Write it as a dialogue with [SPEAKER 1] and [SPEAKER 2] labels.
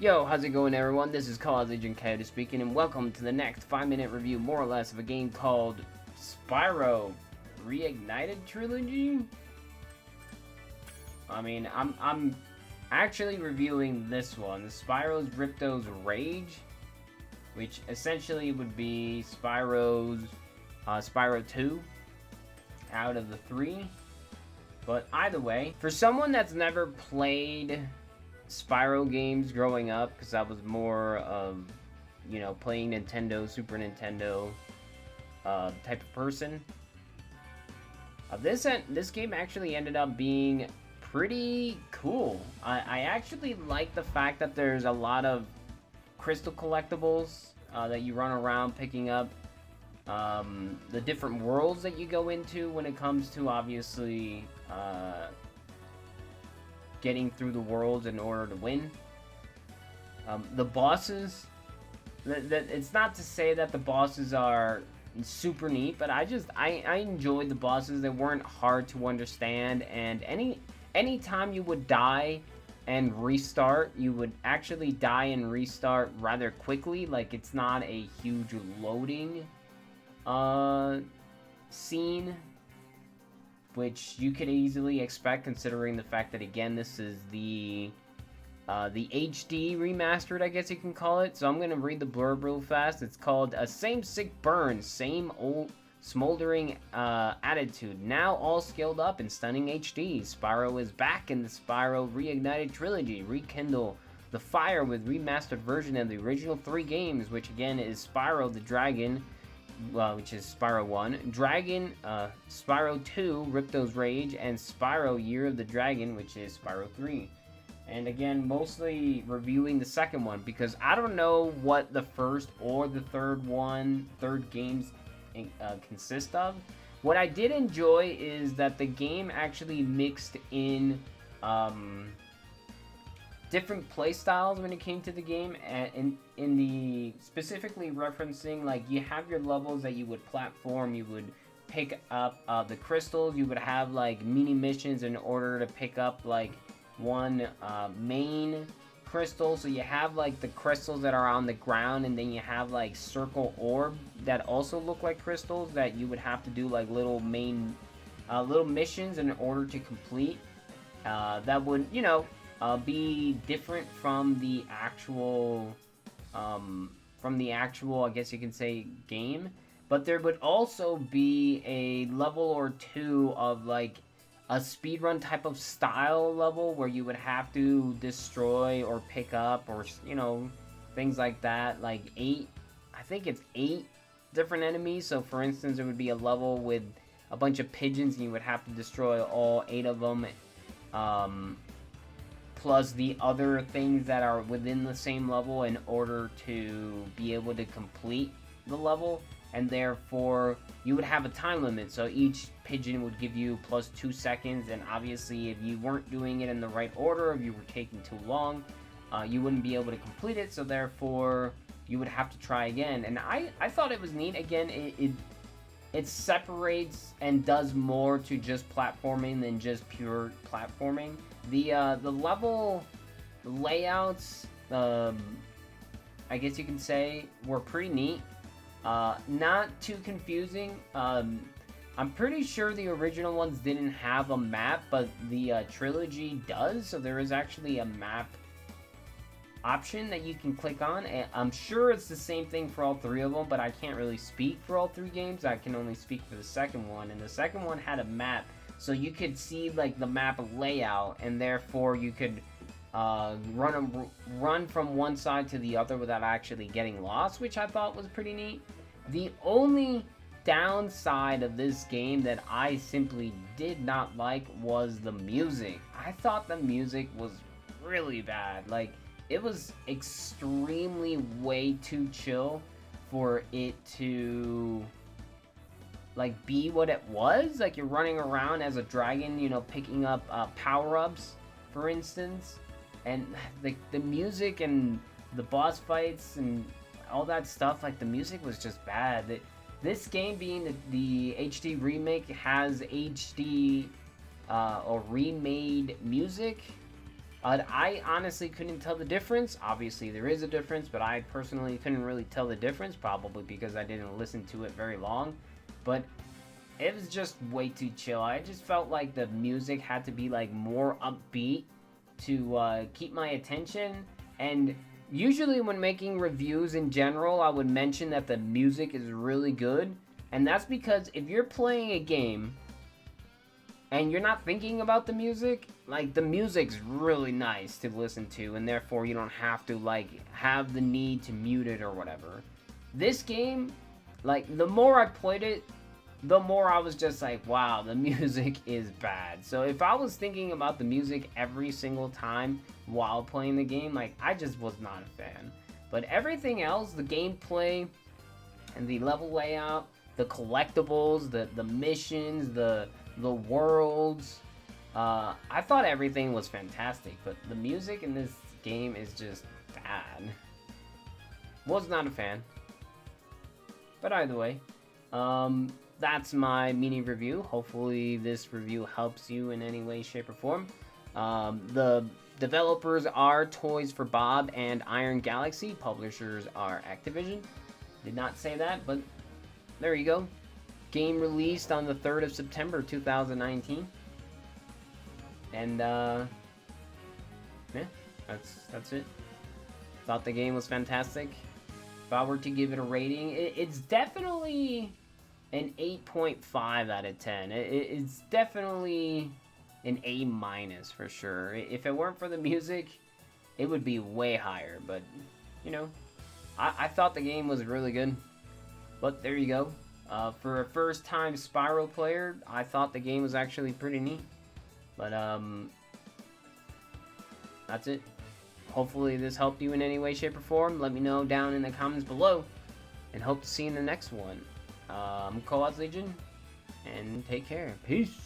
[SPEAKER 1] Yo, how's it going everyone? This is Cause Agent Coyote speaking, and welcome to the next 5-minute review, more or less, of a game called Spyro Reignited Trilogy? I mean, I'm actually reviewing this one, Spyro's Riptos Rage, which essentially would be Spyro 2 out of the 3. But either way, for someone that's never played Spyro games growing up, because I was more of, playing Nintendo, Super Nintendo type of person, this game actually ended up being pretty cool. I actually like the fact that there's a lot of crystal collectibles that you run around picking up, the different worlds that you go into when it comes to, obviously, getting through the worlds in order to win. The bosses, it's not to say that the bosses are super neat, but I enjoyed the bosses. They weren't hard to understand, and any time you would die and restart, you would actually die and restart rather quickly. Like, it's not a huge loading scene, which you could easily expect considering the fact that, again, this is the HD remastered, I guess you can call it. So I'm gonna read the blurb real fast. It's called "A Same Sick Burn, Same Old Smoldering Attitude. Now all scaled up in stunning HD. Spyro is back in the Spyro Reignited Trilogy. Rekindle the fire with remastered version of the original 3 games, which again is Spyro the Dragon, which is Spyro 1, Dragon, Spyro 2, Riptos Rage, and Spyro Year of the Dragon, which is Spyro 3. And again, mostly reviewing the second one, because I don't know what the first or the third games consist of. What I did enjoy is that the game actually mixed in different play styles when it came to the game, and in the specifically referencing, like, you have your levels that you would platform, you would pick up the crystals, you would have like mini missions in order to pick up like one main crystal. So you have like the crystals that are on the ground, and then you have like circle orb that also look like crystals that you would have to do like little missions in order to complete. That would, be different from the actual, I guess you can say, game. But there would also be a level or two of like a speedrun type of style level where you would have to destroy or pick up, or things like that, like 8 different enemies. So for instance, there would be a level with a bunch of pigeons, and you would have to destroy all 8 of them, plus the other things that are within the same level in order to be able to complete the level. And therefore, you would have a time limit, so each pigeon would give you plus 2 seconds, and obviously if you weren't doing it in the right order, if you were taking too long, you wouldn't be able to complete it, so therefore, you would have to try again. And I thought it was neat. Again, it separates and does more to just platforming than just pure platforming. The level layouts, I guess you can say, were pretty neat. Not too confusing. I'm pretty sure the original ones didn't have a map, but the trilogy does, so there is actually a map option that you can click on, and I'm sure it's the same thing for all 3 of them, but I can't really speak for all 3 games. I can only speak for the second one, and the second one had a map, so you could see like the map layout, and therefore you could run from one side to the other without actually getting lost, which I thought was pretty neat. The only downside of this game that I simply did not like was the music. I thought the music was really bad. Like, it was extremely way too chill for it to like be what it was. Like, you're running around as a dragon, picking up power-ups, for instance. And the music and the boss fights and all that stuff, like, the music was just bad. This game, being the HD remake, has HD or remade music, I honestly couldn't tell the difference. Obviously, there is a difference, but I personally couldn't really tell the difference, probably because I didn't listen to it very long. But it was just way too chill. I just felt like the music had to be like more upbeat to keep my attention. And usually when making reviews in general, I would mention that the music is really good. And that's because if you're playing a game and you're not thinking about the music, like, the music's really nice to listen to, and therefore you don't have to, like, have the need to mute it or whatever. This game, like, the more I played it, the more I was just like, wow, the music is bad. So if I was thinking about the music every single time while playing the game, like, I just was not a fan. But everything else, the gameplay and the level layout, the collectibles, the missions, the worlds, I thought everything was fantastic, but the music in this game is just bad. Was not a fan. But either way, that's my mini review. Hopefully this review helps you in any way, shape, or form. The developers are Toys for Bob and Iron Galaxy. Publishers are Activision. Did not say that, but there you go. Game released on the 3rd of September 2019. And yeah, that's it. Thought the game was fantastic. If I were to give it a rating, it's definitely an 8.5 out of 10. It's definitely an A- for sure. If it weren't for the music, it would be way higher. But, you know, I thought the game was really good. But there you go. For a first-time Spyro player, I thought the game was actually pretty neat. But, that's it. Hopefully this helped you in any way, shape, or form. Let me know down in the comments below. And hope to see you in the next one. I'm Co-Ops Legion. And take care. Peace.